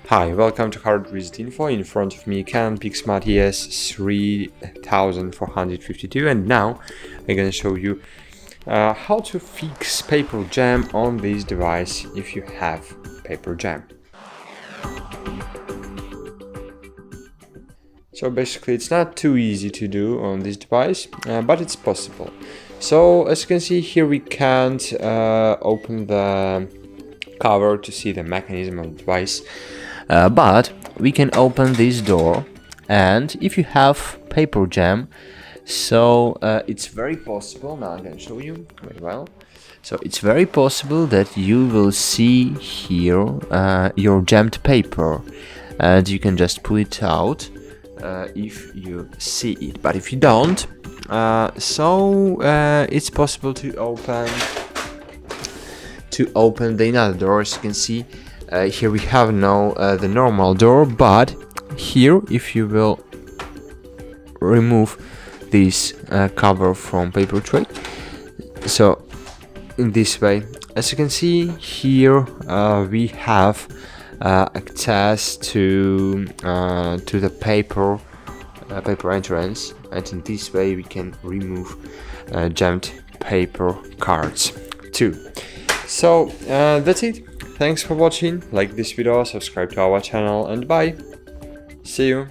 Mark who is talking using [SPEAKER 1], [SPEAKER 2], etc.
[SPEAKER 1] Hi, welcome to HardReset.Info. In front of me, Canon TS3452, and now I'm gonna show you how to fix paper jam on this device if you have paper jam. So basically, it's not too easy to do on this device, but it's possible. So as you can see here, we can't open the cover to see the mechanism of the device. But we can open this door, and if you have paper jam, so it's very possible, now I'm going to show you very well, so it's very possible that you will see here your jammed paper, and you can just pull it out if you see it, but if you don't, it's possible to open the another door. As you can see, here we have now the normal door, but here, if you will remove this cover from paper tray, so in this way, as you can see here, we have access to the paper entrance, and in this way we can remove jammed paper cards too. So that's it. Thanks for watching. Like this video, subscribe to our channel, and bye. See you.